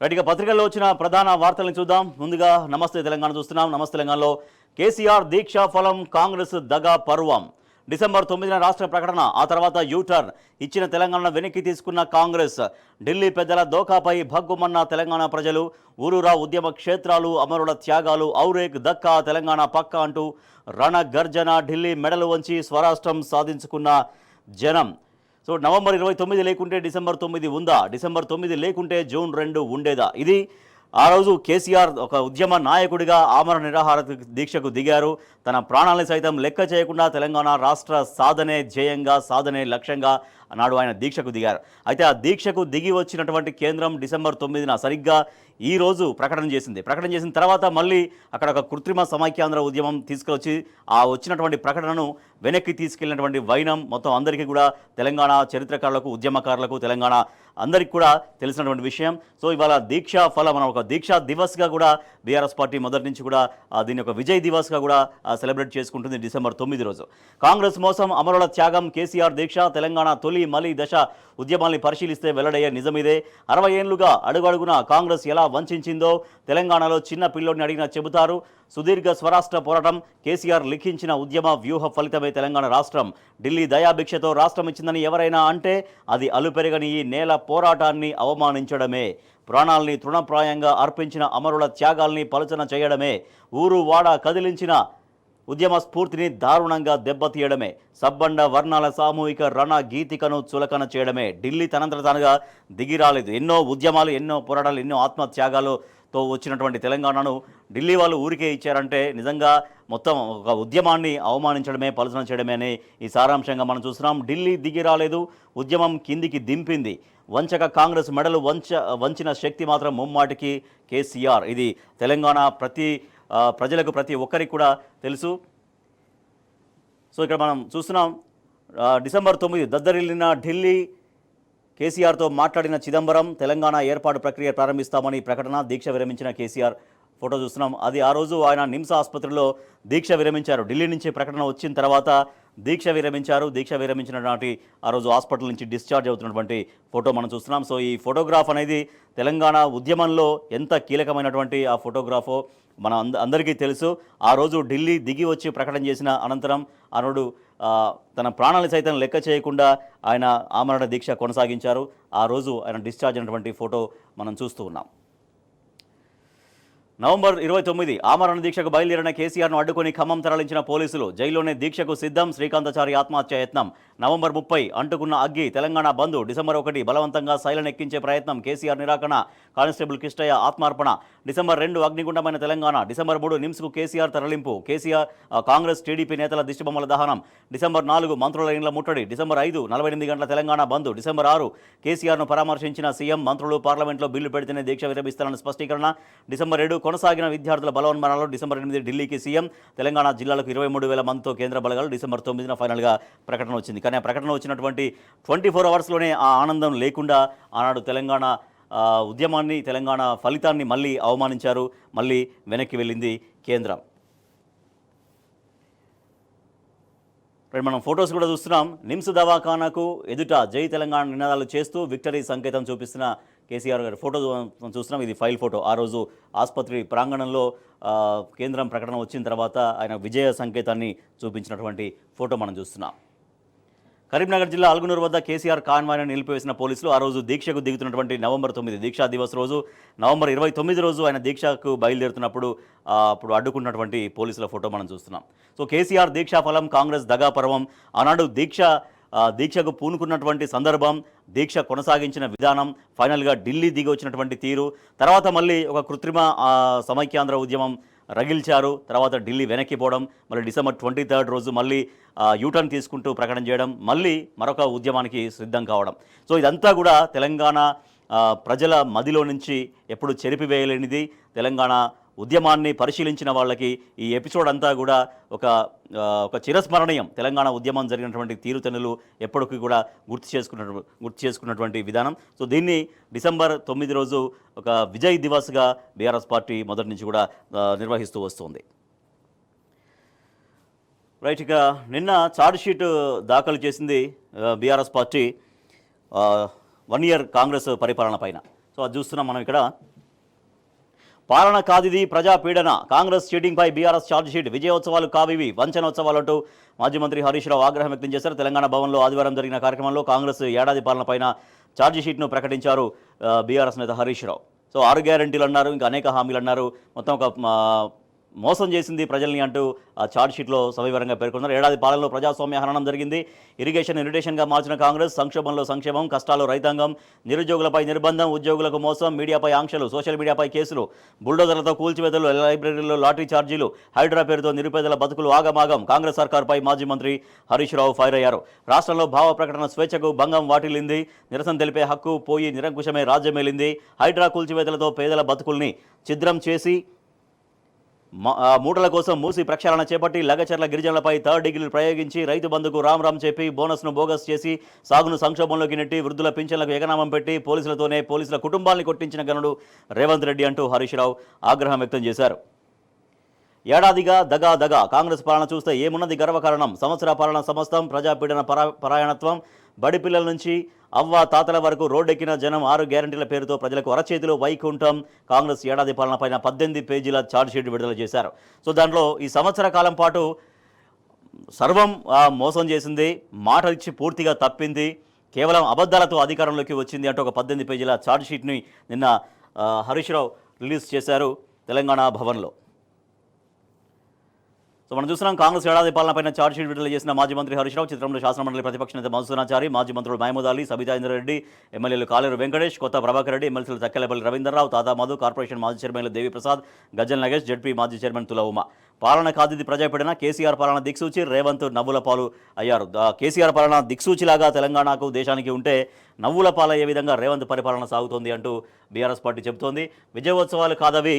Right ఇక పత్రికల్లో వచ్చిన ప్రధాన వార్తలను చూద్దాం. ముందుగా నమస్తే తెలంగాణ చూస్తున్నాం. నమస్తే తెలంగాణలో కేసీఆర్ దీక్షా ఫలం కాంగ్రెస్ దగా పర్వం. డిసెంబర్ 9న రాష్ట్ర ప్రకటన, ఆ తర్వాత యూటర్న్ ఇచ్చిన తెలంగాణ వెనక్కి తీసుకున్న కాంగ్రెస్. ఢిల్లీ పెద్దల దోకాపై భగ్గుమన్న తెలంగాణ ప్రజలు. ఊరూరా ఉద్యమ క్షేత్రాలు, అమరుల త్యాగాలు, ఔరేక్ దక్కా తెలంగాణ పక్క అంటూ రణ గర్జన. ఢిల్లీ మెడలు వంచి స్వరాష్ట్రం సాధించుకున్న జనం. సో నవంబర్ 29 లేకుంటే డిసెంబర్ 9 ఉందా? డిసెంబర్ 9 లేకుంటే జూన్ 2 ఉండేదా? ఇది ఆ రోజు కేసీఆర్ ఒక ఉద్యమ నాయకుడిగా ఆమరణ నిరాహార దీక్షకు దిగారు. తన ప్రాణాలను సైతం లెక్క చేయకుండా తెలంగాణ రాష్ట్ర సాధనే ధ్యేయంగా, సాధనే లక్ష్యంగా నాడు ఆయన దీక్షకు దిగారు. అయితే ఆ దీక్షకు దిగి వచ్చినటువంటి కేంద్రం డిసెంబర్ 9న సరిగ్గా ఈ రోజు ప్రకటన చేసింది. ప్రకటన చేసిన తర్వాత మళ్ళీ అక్కడ ఒక కృత్రిమ సమైక్యాంధ్ర ఉద్యమం తీసుకొచ్చి ఆ వచ్చినటువంటి ప్రకటనను వెనక్కి తీసుకెళ్లినటువంటి వైనం మొత్తం అందరికీ కూడా, తెలంగాణ చరిత్రకారులకు, ఉద్యమకారులకు, తెలంగాణ అందరికీ కూడా తెలిసినటువంటి విషయం. సో ఇవాళ దీక్షా ఫలం, మనం ఒక దీక్షా దివస్గా కూడా బీఆర్ఎస్ పార్టీ మొదటి నుంచి కూడా దీన్ని ఒక విజయ్ దివస్గా కూడా సెలబ్రేట్ చేసుకుంటుంది డిసెంబర్ 9 రోజు. కాంగ్రెస్ మోసం, అమరుల త్యాగం, కేసీఆర్ దీక్ష, తెలంగాణ తొలి మలి దశ ఉద్యమాల్ని పరిశీలిస్తే వెల్లడయ్యే నిజమిదే. 60 ఏళ్లుగా అడుగడుగున కాంగ్రెస్ ఎలా వంచిందో తెలంగాణలో చిన్న పిల్లోడిని అడిగినా చెబుతారు. సుదీర్ఘ స్వరాష్ట్ర పోరాటం, కేసీఆర్ లిఖించిన ఉద్యమ వ్యూహ ఫలితమే తెలంగాణ రాష్ట్రం. ఢిల్లీ దయాభిక్షతో రాష్ట్రం ఇచ్చిందని ఎవరైనా అంటే అది అలుపెరగని ఈ నేల పోరాటాన్ని అవమానించడమే. ప్రాణాల్ని తృణప్రాయంగా అర్పించిన అమరుల త్యాగాల్ని పలుచన చేయడమే. ఊరు వాడ కదిలించిన ఉద్యమ స్ఫూర్తిని దారుణంగా దెబ్బతీయడమే. సబ్బండ వర్ణాల సామూహిక రణ గీతికను చులకన చేయడమే. ఢిల్లీ తనంతట తానుగా దిగిరాలేదు. ఎన్నో ఉద్యమాలు, ఎన్నో పోరాటాలు, ఎన్నో ఆత్మత్యాగాలతో వచ్చినటువంటి తెలంగాణను ఢిల్లీ వాళ్ళు ఊరికే ఇచ్చారంటే నిజంగా మొత్తం ఒక ఉద్యమాన్ని అవమానించడమే, పలుచన చేయడమే అని ఈ సారాంశంగా మనం చూస్తున్నాం. ఢిల్లీ దిగి రాలేదు, ఉద్యమం కిందికి దింపింది. వంచక కాంగ్రెస్ మెడలు వంచిన శక్తి మాత్రం ముమ్మాటికి కేసీఆర్. ఇది తెలంగాణ ప్రజలకు, ప్రతి ఒక్కరికి కూడా తెలుసు. సో ఇక్కడ మనం చూస్తున్నాం, డిసెంబర్ 9 దద్దరిల్లిన ఢిల్లీ. కేసీఆర్తో మాట్లాడిన చిదంబరం. తెలంగాణ ఏర్పాటు ప్రక్రియ ప్రారంభిస్తామని ప్రకటన. దీక్ష విరమించిన కేసీఆర్ ఫోటో చూస్తున్నాం. అది ఆ రోజు ఆయన నిమ్స్ ఆసుపత్రిలో దీక్ష విరమించారు. ఢిల్లీ నుంచి ప్రకటన వచ్చిన తర్వాత దీక్ష విరమించారు. దీక్ష విరమించిన నాటి ఆ రోజు హాస్పిటల్ నుంచి డిశ్చార్జ్ అవుతున్నటువంటి ఫోటో మనం చూస్తున్నాం. సో ఈ ఫోటోగ్రాఫ్ అనేది తెలంగాణ ఉద్యమంలో ఎంత కీలకమైనటువంటి ఆ ఫోటోగ్రాఫో మన అందరికీ తెలుసు. ఆ రోజు ఢిల్లీ దిగి వచ్చి ప్రకటన చేసిన అనంతరం ఆనాడు తన ప్రాణాలను సైతం లెక్క చేయకుండా ఆయన ఆమరణ దీక్ష కొనసాగించారు. ఆ రోజు ఆయన డిశ్చార్జ్ అయినటువంటి ఫోటో మనం చూస్తూ ఉన్నాం. నవంబర్ 29 ఆమరణ దీక్షకు బయలుదేరిన కేసీఆర్ను అడ్డుకొని ఖమ్మం తరలించిన పోలీసులు. జైల్లోనే దీక్షకు సిద్ధం. శ్రీకాంతాచారి ఆత్మహత్య యత్నం. నవంబర్ 30 అంటుకున్న అగ్గి. తెలంగాణ బంద్. డిసెంబర్ 1 బలవంతంగా శైలను ఎక్కించే ప్రయత్నం. కేసీఆర్ నిరాకరణ. కానిస్టేబుల్ కిష్టయ్య ఆత్మార్పణ. డిసెంబర్ 2 అగ్నిగుండమైన తెలంగాణ. డిసెంబర్ 3 నిమ్స్కు కేసీఆర్ తరలింపు. కాంగ్రెస్ టీడీపీ నేతల దిష్టిబొమ్మల దహనం. డిసెంబర్ 4 మంత్రుల ఇండ్ల ముట్టడి. డిసెంబర్ 5 48 గంటల తెలంగాణ బంద్. డిసెంబర్ 6 కేసీఆర్ను పరామర్శించిన సీఎం. మంత్రులు పార్లమెంట్లో బిల్లు పెడితేనే దీక్ష విరమిస్తారన్న స్పష్టీకరణ. డిసెంబర్ 7 కొనసాగిన విద్యార్థుల బలవన్మరణలో. డిసెంబర్ 8 ఢిల్లీకి సీఎం. తెలంగాణ జిల్లాలకు 23,000 మందితో కేంద్ర బలగాలు. డిసెంబర్ 9న ఫైనల్గా ప్రకటన వచ్చింది. కానీ ఆ ప్రకటన వచ్చినటువంటి 24 అవర్స్లోనే ఆ ఆనందం లేకుండా ఆనాడు తెలంగాణ ఉద్యమాన్ని, తెలంగాణ ఫలితాన్ని మళ్ళీ అవమానించారు. మళ్ళీ వెనక్కి వెళ్ళింది కేంద్రం. మనం ఫొటోస్ కూడా చూస్తున్నాం. నిమ్స్ దవాఖానాకు ఎదుట జై తెలంగాణ నినాదాలు చేస్తూ విక్టరీ సంకేతం చూపిస్తున్న కేసీఆర్ గారి ఫోటో చూస్తున్నాం. ఇది ఫైల్ ఫోటో. ఆ రోజు ఆసుపత్రి ప్రాంగణంలో కేంద్రం ప్రకటన వచ్చిన తర్వాత ఆయన విజయ సంకేతాన్ని చూపించినటువంటి ఫోటో మనం చూస్తున్నాం. కరీంనగర్ జిల్లా అల్గునూరు వద్ద కేసీఆర్ కాన్వాయ్ను నిలిపివేసిన పోలీసులు. ఆ రోజు దీక్షకు దిగుతున్నటువంటి నవంబర్ 9 దీక్షా దివస్ రోజు, నవంబర్ 29 రోజు ఆయన దీక్షకు బయలుదేరుతున్నప్పుడు అప్పుడు అడ్డుకున్నటువంటి పోలీసుల ఫోటో మనం చూస్తున్నాం. సో కేసీఆర్ దీక్షా ఫలం కాంగ్రెస్ దగా పర్వం. ఆనాడు దీక్షకు పూనుకున్నటువంటి సందర్భం, దీక్ష కొనసాగించిన విధానం, ఫైనల్గా ఢిల్లీ దిగి వచ్చినటువంటి తీరు, తర్వాత మళ్ళీ ఒక కృత్రిమ సమైక్యాంధ్ర ఉద్యమం రగిల్చారు. తర్వాత ఢిల్లీ వెనక్కిపోవడం, మళ్ళీ డిసెంబర్ 23 రోజు మళ్ళీ యూటర్న్ తీసుకుంటూ ప్రకటన చేయడం, మళ్ళీ మరొక ఉద్యమానికి సిద్ధం కావడం. సో ఇదంతా కూడా తెలంగాణ ప్రజల మదిలో నుంచి ఎప్పుడు చెరిపివేయలేనిది. తెలంగాణ ఉద్యమాన్ని పరిశీలించిన వాళ్ళకి ఈ ఎపిసోడ్ అంతా కూడా ఒక చిరస్మరణీయం. తెలంగాణ ఉద్యమం జరిగినటువంటి తీరుతెన్నులు ఎప్పటికీ కూడా గుర్తు చేసుకున్నటువంటి విధానం. సో దీన్ని డిసెంబర్ 9 రోజు ఒక విజయ్ దివస్గా బీఆర్ఎస్ పార్టీ మొదటి నుంచి కూడా నిర్వహిస్తూ వస్తుంది. రైట్, ఇక నిన్న ఛార్జ్షీట్ దాఖలు చేసింది బీఆర్ఎస్ పార్టీ 1 ఇయర్ కాంగ్రెస్ పరిపాలన పైన. సో అది చూస్తున్నాం మనం ఇక్కడ. పాలన కాదిది ప్రజాపీడన, కాంగ్రెస్ చీటింగ్పై బీఆర్ఎస్ ఛార్జ్షీట్, విజయోత్సవాలు కావివి వంచనోత్సవాలంటూ మాజీ మంత్రి హరీష్ రావు ఆగ్రహం వ్యక్తం చేశారు. తెలంగాణ భవన్లో ఆదివారం జరిగిన కార్యక్రమంలో కాంగ్రెస్ ఏడాది పాలనపైన ఛార్జ్షీట్ను ప్రకటించారు బీఆర్ఎస్ నేత హరీష్ రావు. సో 6 గ్యారెంటీలు అన్నారు, ఇంకా అనేక హామీలు అన్నారు. మొత్తం ఒక మోసం చేసింది ప్రజల్ని అంటూ ఆ ఛార్జ్షీట్లో సవివరంగా పేర్కొన్నారు. ఏడాది పాలనలో ప్రజాస్వామ్య హననం జరిగింది. ఇరిటేషన్గా మార్చిన కాంగ్రెస్ సంక్షోభంలో సంక్షేమం, కష్టాలు రైతాంగం, నిరుద్యోగులపై నిర్బంధం, ఉద్యోగులకు మోసం, మీడియాపై ఆంక్షలు, సోషల్ మీడియాపై కేసులు, బుల్డోజర్లతో కూల్చివేతలు, లైబ్రరీలో లాటరీ ఛార్జీలు, హైడ్రా పేరుతో నిరుపేదల బతుకులు ఆగమాగం. కాంగ్రెస్ సర్కార్పై మాజీ మంత్రి హరీష్ రావు ఫైర్ అయ్యారు. రాష్ట్రంలో భావ ప్రకటన స్వేచ్ఛకు భంగం వాటిల్లింది. నిరసన తెలిపే హక్కు పోయి నిరంకుశమే రాజ్యమేలింది. హైడ్రా కూల్చివేతలతో పేదల బతుకుల్ని ఛిద్రం చేసి మూటల కోసం మూసి ప్రక్షాళన చేపట్టి లగచర్ల గిరిజనులపై 3rd డిగ్రీలు ప్రయోగించి రైతు బంధుకు రామ్ చెప్పి బోనస్ను బోగస్ చేసి సాగును సంక్షోభంలోకి నెట్టి వృద్ధుల పింఛన్లకు ఎగనామం పెట్టి పోలీసుల కుటుంబాల్ని కొట్టించిన గనుడు రేవంత్ రెడ్డి అంటూ హరీష్ రావు ఆగ్రహం వ్యక్తం చేశారు. ఏడాదిగా దగా కాంగ్రెస్ పాలన చూస్తే ఏమున్నది గర్వకారణం, సంవత్సర పాలన సమస్తం ప్రజాపీడన పరాయణత్వం, బడి పిల్లల నుంచి అవ్వ తాతల వరకు రోడ్డెక్కిన జనం, 6 గ్యారెంటీల పేరుతో ప్రజలకు అరచేతిలో వైకుంఠం. కాంగ్రెస్ ఏడాది పాలనపైన 18 పేజీల ఛార్జ్షీట్ విడుదల చేశారు. సో దాంట్లో ఈ సంవత్సర కాలం పాటు సర్వం మోసం చేసింది, మాట ఇచ్చి పూర్తిగా తప్పింది, కేవలం అబద్ధాలతో అధికారంలోకి వచ్చింది అంటూ ఒక 18 పేజీల ఛార్జ్షీట్ని నిన్న హరీష్ రావు రిలీజ్ చేశారు తెలంగాణ భవన్లో. సో మనం చూస్తున్నాం కాంగ్రెస్ ఏడాది పాలనపైన ఛార్జ్షీట్ విడుదల చేసిన మాజీ మంత్రి హరీష్ రావు. చిత్రంలో శాసనమండలి ప్రతిపక్ష నేత మధుసూదనాచారి, మాజీ మంత్రులు మహమూద్ అలీ, సబితా ఇంద్రారెడ్డి, ఎమ్మెల్యేలు కాలేరు వెంకటేష్, కొత్త ప్రభాకర్ రెడ్డి, ఎమ్మెల్సీలు తక్కెలపల్లి రవీంద్రరావు, తాతా మధు, కార్పొరేషన్ మాజీ చైర్మన్లు దేవిప్రసాద్, గజ్జల్ నగేష్, జడ్పీ మాజీ చైర్మన్ తుల ఉమ. పాలన కాదిది ప్రజాపీడన, కేసీఆర్ పాలన దిక్సూచి, రేవంత్ నవ్వుల పాలు అయ్యారు. కేసీఆర్ పాలన దిక్సూచిలాగా తెలంగాణకు దేశానికి ఉంటే నవ్వుల పాలయ్యే విధంగా రేవంత్ పరిపాలన సాగుతోంది అంటూ బీఆర్ఎస్ పార్టీ చెబుతోంది. విజయోత్సవాలు కాదవి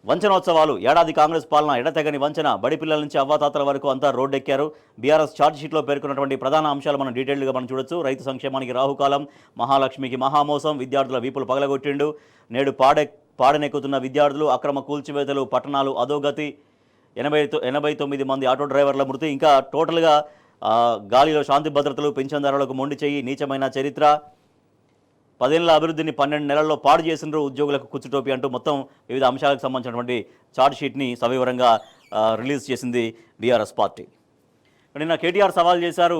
వంచనోత్సవాలు, ఏడాది కాంగ్రెస్ పాలన ఎడతెగని వంచన, బడి పిల్లల నుంచి అవ్వాతాతల వరకు అంతా రోడ్డెక్కారు. బీఆర్ఎస్ ఛార్జ్షీట్లో పేర్కొన్నటువంటి ప్రధాన అంశాలు మనం డీటెయిల్డ్గా మనం చూడొచ్చు. రైతు సంక్షేమానికి రాహుకాలం, మహాలక్ష్మికి మహామోసం, విద్యార్థుల వీపులు పగలగొట్టిండు, నేడు పాడనెక్కుతున్న విద్యార్థులు, అక్రమ కూల్చివేతలు, పట్టణాలు అధోగతి, 89 మంది ఆటో డ్రైవర్ల మృతి, ఇంకా టోటల్గా గాలిలో శాంతి భద్రతలు, పింఛన్దారులకు మొండి చెయ్యి, నీచమైన చరిత్ర, 10 ఏళ్ల అభివృద్ధిని 12 నెలల్లో పాడు చేసినారు, ఉద్యోగులకు కుచ్చుటోపి అంటూ మొత్తం వివిధ అంశాలకు సంబంధించినటువంటి ఛార్జ్షీట్ని సవివరంగా రిలీజ్ చేసింది బీఆర్ఎస్ పార్టీ. నిన్న కేటీఆర్ సవాల్ చేశారు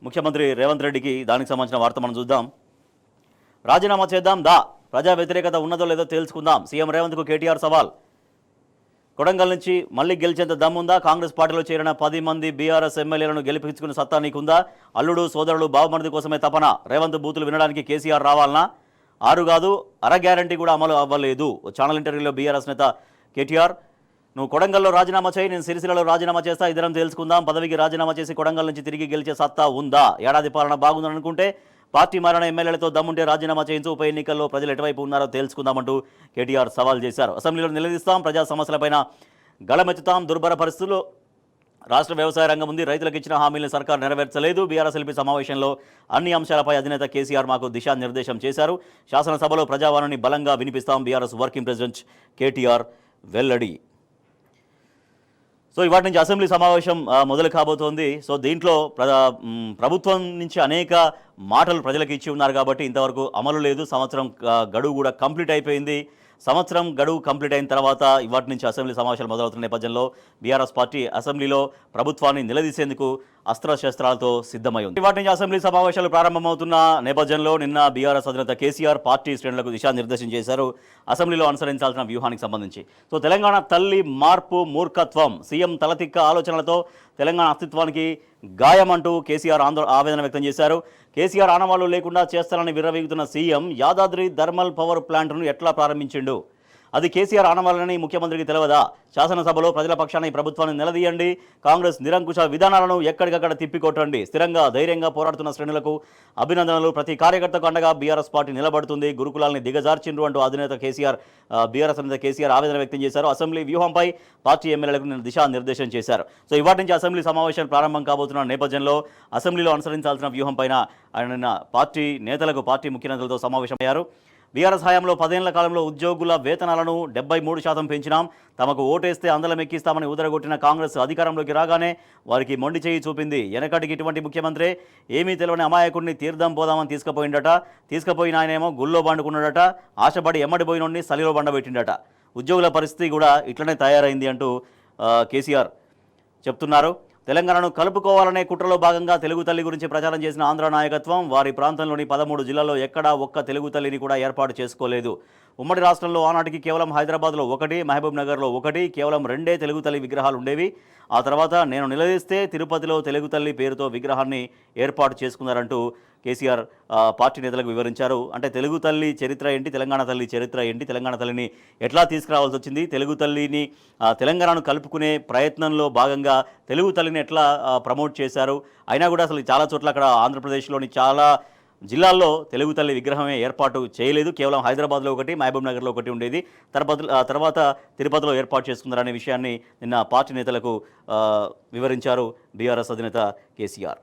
ముఖ్యమంత్రి రేవంత్ రెడ్డికి. దానికి సంబంధించిన వార్త మనం చూద్దాం. రాజీనామా చేద్దాం ప్రజా వ్యతిరేకత ఉన్నదో లేదో తేల్చుకుందాం, సీఎం రేవంత్కు కేటీఆర్ సవాల్. కొడంగల్ నుంచి మళ్ళీ గెలిచేంత దమ్ముందా, కాంగ్రెస్ పార్టీలో చేరిన 10 మంది బీఆర్ఎస్ ఎమ్మెల్యేలను గెలిపించుకునే సత్తా నీకుందా, అల్లుడు సోదరుడు బావమరిది కోసమే తపన, రేవంత్ బూతులు వినడానికి కేసీఆర్ రావాలనా, 6 కాదు అర గ్యారంటీ కూడా అమలు అవ్వలేదు. ఛానల్ ఇంటర్వ్యూలో బీఆర్ఎస్ నేత కేటీఆర్, నువ్వు కొడంగల్లో రాజీనామా చేయి, నేను సిరిసిల్లలో రాజీనామా చేస్తా, ఇద్దరం తెలుసుకుందాం, పదవికి రాజీనామా చేసి కొడంగల్ నుంచి తిరిగి గెలిచే సత్తా ఉందా, ఏడాది పాలన బాగుందని అనుకుంటే పార్టీ మారిన ఎమ్మెల్యేలతో దమ్ముంటే రాజీనామా చేయించు, ఉప ఎన్నికల్లో ప్రజలు ఎటువైపు ఉన్నారో తెలుసుకుందామంటూ కేటీఆర్ సవాల్ చేశారు. అసెంబ్లీలో నిలదీస్తాం, ప్రజా సమస్యలపైన గళమెత్తుతాం, దుర్భర పరిస్థితుల్లో రాష్ట్ర వ్యవసాయ రంగం ఉంది, రైతులకు ఇచ్చిన హామీలను సర్కార్ నెరవేర్చలేదు. బీఆర్ఎస్ ఎల్పీ సమావేశంలో అన్ని అంశాలపై అధినేత కేసీఆర్ మాకు దిశానిర్దేశం చేశారు. శాసనసభలో ప్రజావాణిని బలంగా వినిపిస్తాం, బీఆర్ఎస్ వర్కింగ్ ప్రెసిడెంట్ కేటీఆర్ వెల్లడి. సో ఇవాటి నుంచి అసెంబ్లీ సమావేశం మొదలు కాబోతోంది. సో దీంట్లో ప్రభుత్వం నుంచి అనేక మాటలు ప్రజలకు ఇచ్చి ఉన్నారు కాబట్టి ఇంతవరకు అమలు లేదు. సంవత్సరం గడువు కూడా కంప్లీట్ అయిపోయింది. సంవత్సరం గడువు కంప్లీట్ అయిన తర్వాత ఇవాటి నుంచి అసెంబ్లీ సమావేశాలు మొదలవుతున్న నేపథ్యంలో బీఆర్ఎస్ పార్టీ అసెంబ్లీలో ప్రభుత్వాన్ని నిలదీసేందుకు అస్త్రశస్త్రాలతో సిద్ధమై ఉంది. ఇవాటి నుంచి అసెంబ్లీ సమావేశాలు ప్రారంభమవుతున్న నేపథ్యంలో నిన్న బీఆర్ఎస్ అధినేత కేసీఆర్ పార్టీ శ్రేణులకు దిశానిర్దేశం చేశారు అసెంబ్లీలో అనుసరించాల్సిన వ్యూహానికి సంబంధించి. సో తెలంగాణ తల్లి మార్పు మూర్ఖత్వం, సీఎం తలతిక్క ఆలోచనలతో తెలంగాణ అస్తిత్వానికి గాయమంటూ కేసీఆర్ ఆవేదన వ్యక్తం చేశారు. కేసీఆర్ ఆనవాళ్లు లేకుండా చేస్తారని విర్రవీగుతున్న సీఎం యాదాద్రి థర్మల్ పవర్ ప్లాంట్ను ఎట్లా ప్రారంభించిండు, అది కేసీఆర్ ఆనవాళ్ళని ముఖ్యమంత్రికి తెలియదా, శాసనసభలో ప్రజల పక్షాన ఈ ప్రభుత్వాన్ని నిలదీయండి, కాంగ్రెస్ నిరంకుశ విధానాలను ఎక్కడికక్కడ తిప్పికొట్టండి, స్థిరంగా ధైర్యంగా పోరాడుతున్న శ్రేణులకు అభినందనలు, ప్రతి కార్యకర్తకు అండగా బీఆర్ఎస్ పార్టీ నిలబడుతుంది, గురుకులాల్ని దిగజార్చిండ్రు అంటూ అధినేత బీఆర్ఎస్ అధినేత కేసీఆర్ ఆవేదన వ్యక్తం చేశారు. అసెంబ్లీ వ్యూహంపై పార్టీ ఎమ్మెల్యేలకు నిన్న దిశానిర్దేశం చేశారు. సో ఇవాటి నుంచి అసెంబ్లీ సమావేశాలు ప్రారంభం కాబోతున్న నేపథ్యంలో అసెంబ్లీలో అనుసరించాల్సిన వ్యూహం పైన ఆయన నిన్న పార్టీ నేతలకు పార్టీ ముఖ్య నేతలతో సమావేశమయ్యారు. బీఆర్ఎస్ హయాంలో 10 ఏళ్ల కాలంలో ఉద్యోగుల వేతనాలను 73% పెంచినాం. తమకు ఓటేస్తే అందలం ఎక్కిస్తామని ఉదరగొట్టిన కాంగ్రెస్ అధికారంలోకి రాగానే వారికి మొండి చేయి చూపింది. వెనకటికి ఇటువంటి ముఖ్యమంత్రి ఏమీ తెలియని అమాయకుడిని తీర్థం పోదామని తీసుకుపోయిందట. తీసుకుపోయిన ఆయనేమో గుళ్ళో బండుకున్నాడట. ఆశపడి ఎమ్మడిపోయినోడిని సలిలో బండబెట్టిండట. ఉద్యోగుల పరిస్థితి కూడా ఇట్లనే తయారైంది అంటూ కేసీఆర్ చెప్తున్నారు. తెలంగాణను కలుపుకోవాలనే కుట్రలో భాగంగా తెలుగు తల్లి గురించి ప్రచారం చేసిన ఆంధ్ర నాయకత్వం వారి ప్రాంతంలోని 13 జిల్లాల్లో ఎక్కడా ఒక్క తెలుగు తల్లిని కూడా ఏర్పాటు చేసుకోలేదు. ఉమ్మడి రాష్ట్రంలో ఆనాటికి కేవలం హైదరాబాద్లో 1, మహబూబ్ నగర్లో 1, కేవలం 2 తెలుగు తల్లి విగ్రహాలు ఉండేవి. ఆ తర్వాత నేను నిలదీస్తే తిరుపతిలో తెలుగు తల్లి పేరుతో విగ్రహాన్ని ఏర్పాటు చేసుకున్నారంటూ కేసీఆర్ పార్టీ నేతలకు వివరించారు. అంటే తెలుగు తల్లి చరిత్ర ఏంటి, తెలంగాణ తల్లి చరిత్ర ఏంటి, తెలంగాణ తల్లిని ఎట్లా తీసుకురావాల్సి వచ్చింది, తెలుగు తల్లిని తెలంగాణను కలుపుకునే ప్రయత్నంలో భాగంగా తెలుగు తల్లిని ఎట్లా ప్రమోట్ చేశారు. అయినా కూడా అసలు చాలా చోట్ల అక్కడ ఆంధ్రప్రదేశ్లోని చాలా జిల్లాల్లో తెలుగు తల్లి విగ్రహమే ఏర్పాటు చేయలేదు. కేవలం హైదరాబాద్లో 1, మహబూబ్ నగర్లో 1 ఉండేది. తర్వాత తిరుపతిలో ఏర్పాటు చేసుకున్నారనే విషయాన్ని నిన్న పార్టీ నేతలకు వివరించారు బీఆర్ఎస్ అధినేత కేసీఆర్.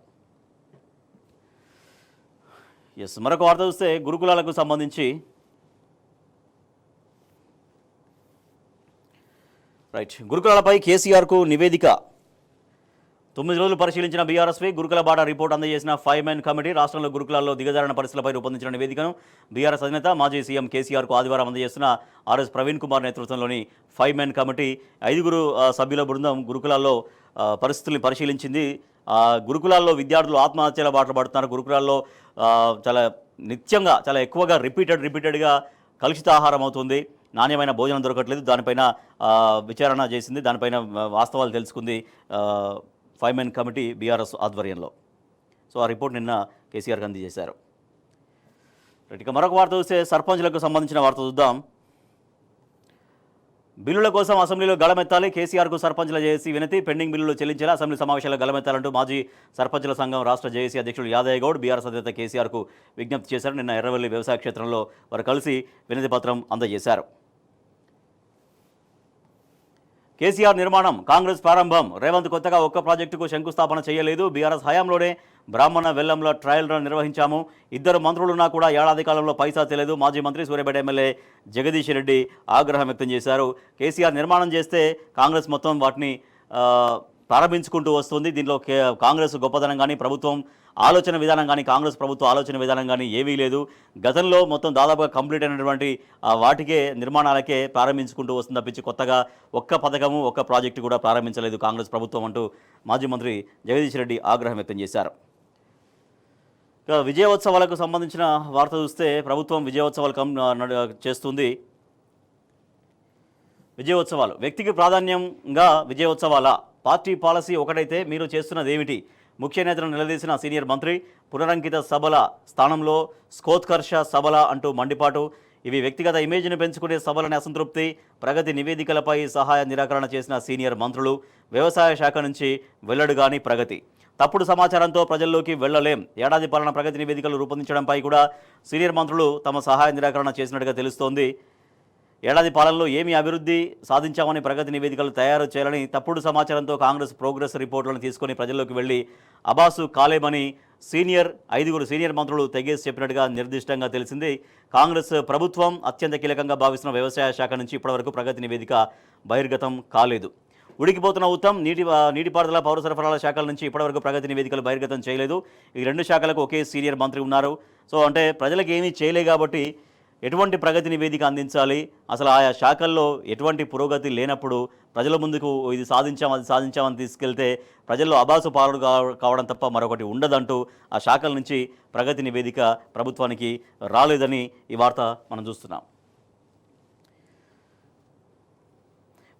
మరొక వార్త చూస్తే గురుకులాలకు సంబంధించి గురుకులాలపై కేసీఆర్కు నివేదిక. 9 రోజులు పరిశీలించిన బీఆర్ఎస్పై గురుకుల బాట రిపోర్ట్ అందజేసిన 5 మెన్ కమిటీ రాష్ట్రంలో గురుకులాల్లో దిగజారిన పరిస్థితులపై రూపొందించిన నివేదికను బీఆర్ఎస్ అధినేత మాజీ సీఎం కేసీఆర్కు ఆదివారం అందజేస్తున్న ఆర్ఎస్ ప్రవీణ్ కుమార్ నేతృత్వంలోని 5 మెన్ కమిటీ 5 సభ్యుల బృందం గురుకులాల్లో పరిస్థితుల్ని పరిశీలించింది. గురుకులాల్లో విద్యార్థులు ఆత్మహత్యల బాటలు పడుతున్నారు. గురుకులాల్లో చాలా ఎక్కువగా రిపీటెడ్గా కలుషిత ఆహారం అవుతుంది. నాణ్యమైన భోజనం దొరకట్లేదు. దానిపైన విచారణ చేసింది. దానిపైన వాస్తవాలు తెలుసుకుంది 5 మెన్ కమిటీ బీఆర్ఎస్ ఆధ్వర్యంలో. సో ఆ రిపోర్ట్ నిన్న కేసీఆర్కి అందజేశారు. ఇక మరొక వార్త చూస్తే సర్పంచ్లకు సంబంధించిన వార్త చూద్దాం. బిల్లుల కోసం అసెంబ్లీలో గళమెత్తాలి. కేసీఆర్కు సర్పంచ్ల జేఏసీ వినతి. పెండింగ్ బిల్లులు చెల్లించేలా అసెంబ్లీ సమావేశాల్లో గళమెత్తాలంటూ మాజీ సర్పంచ్ల సంఘం రాష్ట్ర జేఏసీ అధ్యక్షుడు యాదయ్య గౌడ్ బీఆర్ఎస్ అధినేత కేసీఆర్కు విజ్ఞప్తి చేశారు. నిన్న ఎర్రవల్లి వ్యవసాయ క్షేత్రంలో వారు కలిసి వినతి పత్రం అందజేశారు. కేసీఆర్ నిర్మాణం కాంగ్రెస్ ప్రారంభం. రేవంత్ కొత్తగా ఒక్క ప్రాజెక్టుకు శంకుస్థాపన చేయలేదు. బీఆర్ఎస్ హయాంలోనే బ్రాహ్మణ వెల్లంలో ట్రయల్ రన్ నిర్వహించాము. 2 మంత్రులున్నా కూడా ఏడాది కాలంలో పైసా తెలియదు. మాజీ మంత్రి సూర్యాపేట ఎమ్మెల్యే జగదీష్ రెడ్డి ఆగ్రహం వ్యక్తం చేశారు. కేసీఆర్ నిర్మాణం చేస్తే కాంగ్రెస్ మొత్తం వాటిని ప్రారంభించుకుంటూ వస్తుంది. దీంట్లో కాంగ్రెస్ గొప్పదనం కానీ ప్రభుత్వం ఆలోచన విధానం కానీ కాంగ్రెస్ ప్రభుత్వ ఆలోచన విధానం కానీ ఏవీ లేదు. గతంలో మొత్తం దాదాపుగా కంప్లీట్ అయినటువంటి వాటికే నిర్మాణాలకే ప్రారంభించుకుంటూ వస్తుంది తప్పించి కొత్తగా ఒక్క పథకము ఒక్క ప్రాజెక్టు కూడా ప్రారంభించలేదు కాంగ్రెస్ ప్రభుత్వం అంటూ మాజీ మంత్రి జగదీష్ రెడ్డి ఆగ్రహం వ్యక్తం చేశారు. విజయోత్సవాలకు సంబంధించిన వార్త చూస్తే ప్రభుత్వం విజయోత్సవాలు చేస్తుంది. విజయోత్సవాలు వ్యక్తికి ప్రాధాన్యంగా విజయోత్సవాల పార్టీ పాలసీ ఒకటైతే మీరు చేస్తున్నది ఏమిటి? ముఖ్య నేతలను నిలదీసిన సీనియర్ మంత్రి. పునరంకిత సభల స్థానంలో స్కోత్కర్ష సభల అంటూ మండిపాటు. ఇవి వ్యక్తిగత ఇమేజ్ను పెంచుకునే సభలని అసంతృప్తి. ప్రగతి నివేదికలపై సహాయ నిరాకరణ చేసిన సీనియర్ మంత్రులు. వ్యవసాయ శాఖ నుంచి వెల్లడుగాని ప్రగతి. తప్పుడు సమాచారంతో ప్రజల్లోకి వెళ్లలేం. ఏడాది పాలన ప్రగతి నివేదికలు రూపొందించడంపై కూడా సీనియర్ మంత్రులు తమ సహాయ నిరాకరణ చేసినట్టుగా తెలుస్తోంది. ఏడాది పాలనలో ఏమి అభివృద్ధి సాధించామని ప్రగతి నివేదికలు తయారు చేయాలని తప్పుడు సమాచారంతో కాంగ్రెస్ ప్రోగ్రెస్ రిపోర్టులను తీసుకొని ప్రజల్లోకి వెళ్లి అబాసు కాలేమని 5 సీనియర్ మంత్రులు తెగేసి చెప్పినట్టుగా నిర్దిష్టంగా తెలిసింది. కాంగ్రెస్ ప్రభుత్వం అత్యంత కీలకంగా భావిస్తున్న వ్యవసాయ శాఖ నుంచి ఇప్పటివరకు ప్రగతి నివేదిక బహిర్గతం కాలేదు. ఉడికిపోతున్న ఉత్తమ్ నీటిపారుదల పౌర సరఫరాల శాఖల నుంచి ఇప్పటివరకు ప్రగతి నివేదికలు బహిర్గతం చేయలేదు. ఈ 2 శాఖలకు ఒకే సీనియర్ మంత్రి ఉన్నారు. సో అంటే ప్రజలకు ఏమీ చేయలే కాబట్టి ఎటువంటి ప్రగతి నివేదిక అందించాలి? అసలు ఆయా శాఖల్లో ఎటువంటి పురోగతి లేనప్పుడు ప్రజల ముందుకు ఇది సాధించాం అది సాధించామని తీసుకెళ్తే ప్రజల్లో అబాసు పాలు కావడం తప్ప మరొకటి ఉండదంటూ ఆ శాఖల నుంచి ప్రగతి నివేదిక ప్రభుత్వానికి రాలేదని ఈ వార్త మనం చూస్తున్నాం.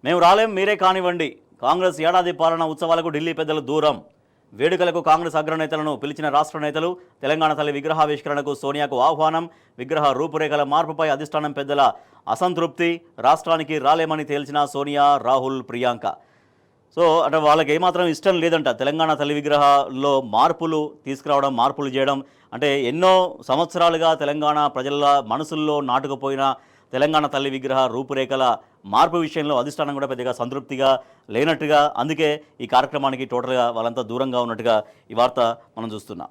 మేము రాలేం మీరే కానివ్వండి. కాంగ్రెస్ ఏడాది పాలన ఉత్సవాలకు ఢిల్లీ పెద్దలు దూరం. వేడుకలకు కాంగ్రెస్ అగ్రనేతలను పిలిచిన రాష్ట్ర నేతలు. తెలంగాణ తల్లి విగ్రహావిష్కరణకు సోనియాకు ఆహ్వానం. విగ్రహ రూపురేఖల మార్పుపై అధిష్టానం పెద్దల అసంతృప్తి. రాష్ట్రానికి రాలేమని తేల్చిన సోనియా, రాహుల్, ప్రియాంక. సో అంటే వాళ్ళకి ఏమాత్రం ఇష్టం లేదంట తెలంగాణ తల్లి విగ్రహాల్లో మార్పులు తీసుకురావడం, మార్పులు చేయడం. అంటే ఎన్నో సంవత్సరాలుగా తెలంగాణ ప్రజల మనసుల్లో నాటుకుపోయిన తెలంగాణ తల్లి విగ్రహ రూపురేఖల మార్పు విషయంలో అధిష్టానం కూడా పెద్దగా సంతృప్తిగా లేనట్టుగా, అందుకే ఈ కార్యక్రమానికి టోటల్గా వాళ్ళంతా దూరంగా ఉన్నట్టుగా ఈ వార్త మనం చూస్తున్నాం.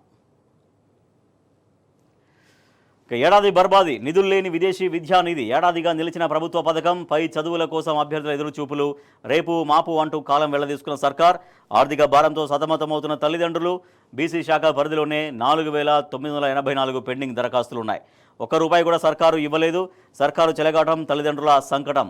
ఇక ఏడాది బర్బాది నిధులు లేని విదేశీ విద్యా నిధి ఏడాదిగా నిలిచిన ప్రభుత్వ పథకం పై చదువుల కోసం అభ్యర్థుల ఎదురుచూపులు రేపు మాపు అంటూ కాలం వెళ్లదీసుకున్న సర్కార్ ఆర్థిక భారంతో సతమతమవుతున్న తల్లిదండ్రులు బీసీ శాఖ పరిధిలోనే 4,984 పెండింగ్ దరఖాస్తులు ఉన్నాయి. ₹1 కూడా సర్కారు ఇవ్వలేదు. సర్కారు చెలగాటం తల్లిదండ్రుల సంకటం.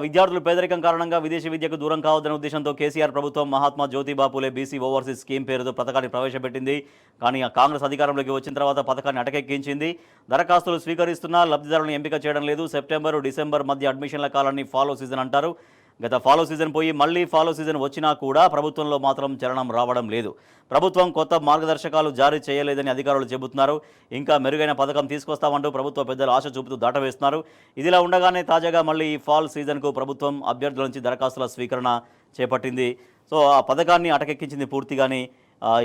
విద్యార్థులు పేదరికం కారణంగా విదేశీ విద్యకు దూరం కావద్దనే ఉద్దేశంతో కేసీఆర్ ప్రభుత్వం Mahatma Jyotiba Phule BC overseas scheme పేరుతో పథకాన్ని ప్రవేశపెట్టింది. కానీ కాంగ్రెస్ అధికారంలోకి వచ్చిన తర్వాత పథకాన్ని అటకెక్కించింది. దరఖాస్తులు స్వీకరిస్తున్నా లబ్ధిదారులను ఎంపిక చేయడం లేదు. సెప్టెంబర్, డిసెంబర్ మధ్య అడ్మిషన్ల కాలాన్ని ఫాలో సీజన్ అంటారు. గత ఫాలో సీజన్ పోయి మళ్లీ ఫాలో సీజన్ వచ్చినా కూడా ప్రభుత్వంలో మాత్రం చలనం రావడం లేదు. ప్రభుత్వం కొత్త మార్గదర్శకాలు జారీ చేయలేదని అధికారులు చెబుతున్నారు. ఇంకా మెరుగైన పథకం తీసుకొస్తామంటూ ప్రభుత్వ పెద్దలు ఆశ చూపుతూ దాటవేస్తున్నారు. ఇదిలా ఉండగానే తాజాగా మళ్లీ ఈ ఫాల్ సీజన్కు ప్రభుత్వం అభ్యర్థుల నుంచి దరఖాస్తుల స్వీకరణ చేపట్టింది. సో ఆ పథకాన్ని అటకెక్కించింది పూర్తిగాని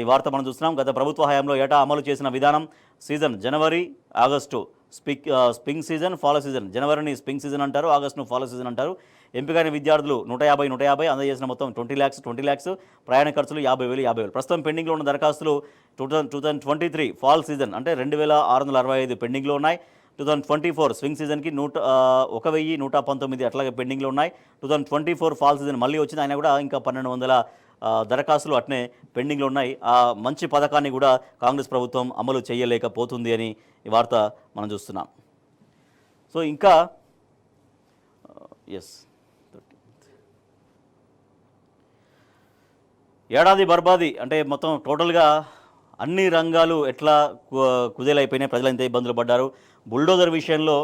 ఈ వార్త మనం చూస్తున్నాం. గత ప్రభుత్వ హయాంలో ఏటా అమలు చేసిన విధానం సీజన్ జనవరి, ఆగస్టు స్ప్రింగ్ సీజన్, ఫాలో సీజన్. జనవరిని స్ప్రింగ్ సీజన్ అంటారు, ఆగస్టును ఫాలో సీజన్ అంటారు. ఎంపికైన విద్యార్థులు 150 అందజేసిన మొత్తం 20 lakhs, ప్రయాణ ఖర్చులు 50,000. ప్రస్తుతం పెండింగ్లో ఉన్న దరఖాస్తులు 2023 ఫాల్ సీజన్ అంటే 2,665 పెండింగ్లో ఉన్నాయి. 2024 స్వింగ్ సీజన్కి 1,119 అట్లాగే పెండింగ్లో ఉన్నాయి. 2024 ఫాల్ సీజన్ మళ్ళీ వచ్చింది, అయినా కూడా ఇంకా 1,200 దరఖాస్తులు అట్నే పెండింగ్లో ఉన్నాయి. ఆ మంచి పథకాన్ని కూడా కాంగ్రెస్ ప్రభుత్వం అమలు చేయలేకపోతుంది అని ఈ వార్త మనం చూస్తున్నాం. సో ఇంకా ఏడాది బర్బాది అంటే మొత్తం టోటల్గా అన్ని రంగాలు ఎట్లా కుదేలైపోయినాయి, ప్రజలు ఎంత ఇబ్బందులు పడ్డారు. బుల్డోజర్ విషయంలో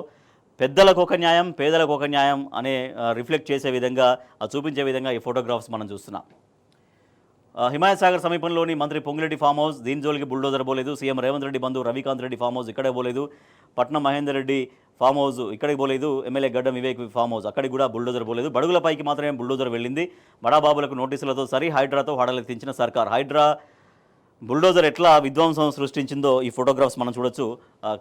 పెద్దలకు ఒక న్యాయం, పేదలకు ఒక న్యాయం అనే రిఫ్లెక్ట్ చేసే విధంగా, చూపించే విధంగా ఈ ఫోటోగ్రాఫ్స్ మనం చూస్తున్నాం. హిమాయత్ సాగర్ సమీపంలోని మంత్రి పొంగిరెడ్డి ఫామ్ హౌస్, దీని జోలికి బుల్డోజర్ పోలేదు. సీఎం రేవంత్ రెడ్డి బంధువు రవికాంత్ రెడ్డి ఫామ్ హౌస్ ఇక్కడే పోలేదు. పట్నం మహేందర్ రెడ్డి ఫామ్ హౌస్ ఇక్కడికి పోలేదు. ఎమ్మెల్యే గడ్డం వివేక్ ఫామ్ హౌస్ అక్కడికి కూడా బుల్డోజర్ పోలేదు. బడుగులపైకి మాత్రమే బుల్డోజర్ వెళ్ళింది. బడాబాబులకు నోటీసులతో హైడ్రాతో హడలెత్తించిన సర్కార్. హైడ్రా బుల్డోజర్ ఎట్లా విధ్వంసం సృష్టించిందో ఈ ఫోటోగ్రాఫ్స్ మనం చూడొచ్చు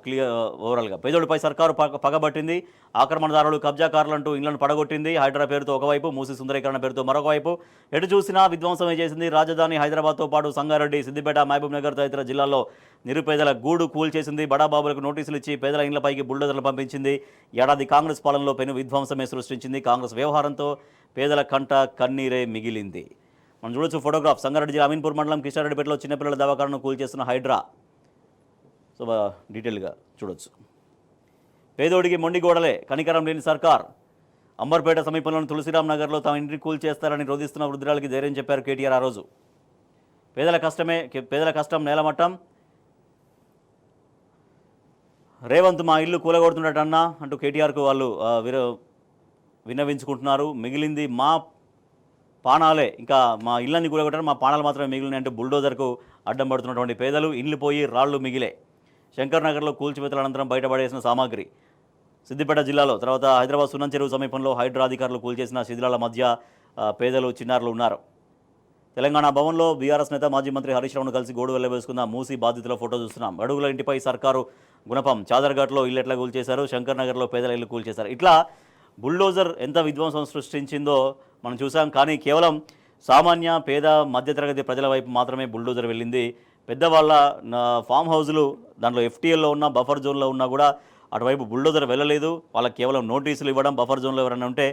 క్లియర్ ఓవరాల్గా. పేదోడిపై సర్కారు పగబట్టింది. ఆక్రమణదారులు, కబ్జాకారులు అంటూ ఇళ్లను పడగొట్టింది. హైడ్రా పేరుతో ఒకవైపు, మూసి సుందరీకరణ పేరుతో మరొకవైపు. ఎటు చూసినా విధ్వంసమే చేసింది. రాజధాని హైదరాబాద్తో పాటు సంగారెడ్డి, సిద్దిపేట, మహబూబ్ నగర్ తదితర జిల్లాల్లో నిరుపేదల గూడు కూల్చేసింది. బడాబాబులకు నోటీసులు ఇచ్చి పేదల ఇళ్లపైకి బుల్డోజర్లు పంపించింది. ఏడాది కాంగ్రెస్ పాలనలో పెను విధ్వంసమే సృష్టించింది. కాంగ్రెస్ వ్యవహారంతో పేదల కంట కన్నీరే మిగిలింది. మనం చూడొచ్చు ఫోటోగ్రాఫ్. సంగారెడ్డి జిల్లా అమీన్పూర్ మండలం కిషారెడ్డిపేటలో చిన్నపిల్లల దవాఖానను కూల్చేస్తున్న హైడ్రా. సో డీటెయిల్గా చూడొచ్చు. పేదోడికి మొండి గోడలే, కనికరం లేని సర్కార్. అంబర్పేట సమీపంలోని తులసిరామ్ నగర్లో తమ ఇంటిని కూల్చేస్తారని రోధిస్తున్న వృద్ధురాలకి ధైర్యం చెప్పారు కేటీఆర్ ఆ రోజు. పేదల కష్టం నేలమట్టం. రేవంత్ మా ఇల్లు కూలగొడుతున్నట్టన్నా అంటూ కేటీఆర్కు వాళ్ళు విన్నవించుకుంటున్నారు. మిగిలింది మా పానాలే, ఇంకా మా ఇళ్ళని కూలగొట్టారు, మా పానాలు మాత్రమే మిగిలినాయి అంటూ బుల్డోజర్కు అడ్డం పడుతున్నటువంటి పేదలు. ఇండ్లు పోయి రాళ్లు మిగిలే. శంకర్ నగర్లో కూల్చివేతల అనంతరం బయటపడేసిన సామాగ్రి. సిద్దిపేట జిల్లాలో తర్వాత హైదరాబాద్ సున్నం చెరువు సమీపంలో హైడ్రా అధికారులు కూల్చేసిన శిథిలాల మధ్య పేదలు, చిన్నారులు ఉన్నారు. తెలంగాణ భవన్లో బీఆర్ఎస్ నేత మాజీ మంత్రి హరీష్ రావును కలిసి గోడు వెళ్ళవేసుకున్న మూసీ బాధితుల ఫోటో చూస్తున్నాం. అడుగుల ఇంటిపై సర్కారు గుణపం. చాదర్ఘాట్లో ఇల్లు ఎట్లా కూల్చేశారు, శంకర్ నగర్లో పేదల ఇల్లు కూల్చేశారు. ఇట్లా బుల్డోజర్ ఎంత విధ్వంసం సృష్టించిందో మనం చూసాం. కానీ కేవలం సామాన్య, పేద, మధ్యతరగతి ప్రజల వైపు మాత్రమే బుల్డోజర్ వెళ్ళింది. పెద్దవాళ్ళ ఫామ్ హౌజులు దాంట్లో ఎఫ్టీఎల్లో ఉన్న, బఫర్ జోన్లో ఉన్నా కూడా అటువైపు బుల్డోజర్ వెళ్ళలేదు. వాళ్ళకి కేవలం నోటీసులు ఇవ్వడం, బఫర్ జోన్లో ఎవరైనా ఉంటే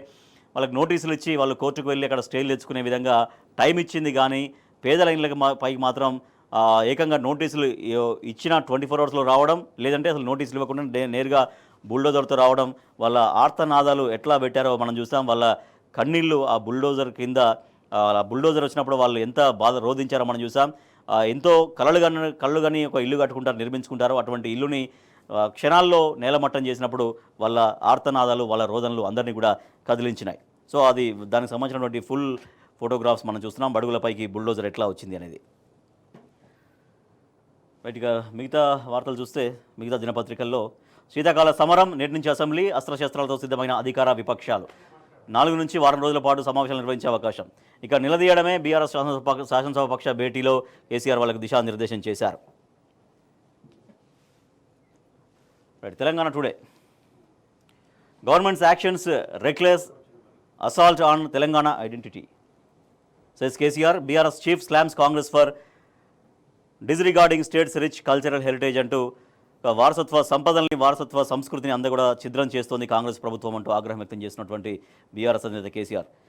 వాళ్ళకి నోటీసులు ఇచ్చి వాళ్ళు కోర్టుకు వెళ్ళి అక్కడ స్టేలు తెచ్చుకునే విధంగా టైం ఇచ్చింది. కానీ పేదల ఇళ్ళకి పైకి మాత్రం ఏకంగా నోటీసులు ఇచ్చిన 24 hours రావడం, లేదంటే అసలు నోటీసులు ఇవ్వకుండా నేరుగా బుల్డోజర్తో రావడం. వాళ్ళ ఆర్తనాదాలు ఎట్లా పెట్టారో మనం చూసాం. వాళ్ళ కన్నీళ్ళు ఆ బుల్డోజర్ కింద, బుల్డోజర్ వచ్చినప్పుడు వాళ్ళు ఎంత బాధ రోధించారో మనం చూసాం. ఎంతో కళ్ళు కానీ ఒక ఇల్లు కట్టుకుంటారు, నిర్మించుకుంటారు. అటువంటి ఇల్లుని క్షణాల్లో నేలమట్టం చేసినప్పుడు వాళ్ళ ఆర్తనాదాలు, వాళ్ళ రోదనలు అందరినీ కూడా కదిలించినాయి. సో అది దానికి సంబంధించినటువంటి ఫుల్ ఫోటోగ్రాఫ్స్ మనం చూస్తున్నాం. బడుగులపైకి బుల్డోజర్ ఎట్లా వచ్చింది అనేది. బయటిగా మిగతా వార్తలు చూస్తే, మిగతా దినపత్రికల్లో శీతాకాల సమరం, నేటి నుంచి అసెంబ్లీ, అస్త్రశస్త్రాలతో సిద్ధమైన అధికార విపక్షాలు. 4 నుంచి వారం రోజుల పాటు సమావేశాలు నిర్వహించే అవకాశం. ఇక నిలదీయడమే బీఆర్ఎస్ శాసనసభ పక్ష భేటీలో కేసీఆర్ వాళ్ళకు దిశానిర్దేశం చేశారు. Telangana today. Government's actions reckless assault on Telangana identity, says KCR. BRS chief slams Congress for disregarding state's rich cultural heritage అంటూ వారసత్వ సంపదల్ని వారసత్వ సంస్కృతిని అంతా కూడా ఛిద్రం చేస్తోంది కాంగ్రెస్ ప్రభుత్వం అంటూ ఆగ్రహం వ్యక్తం చేసినటువంటి బీఆర్ఎస్ అధినేత కేసీఆర్.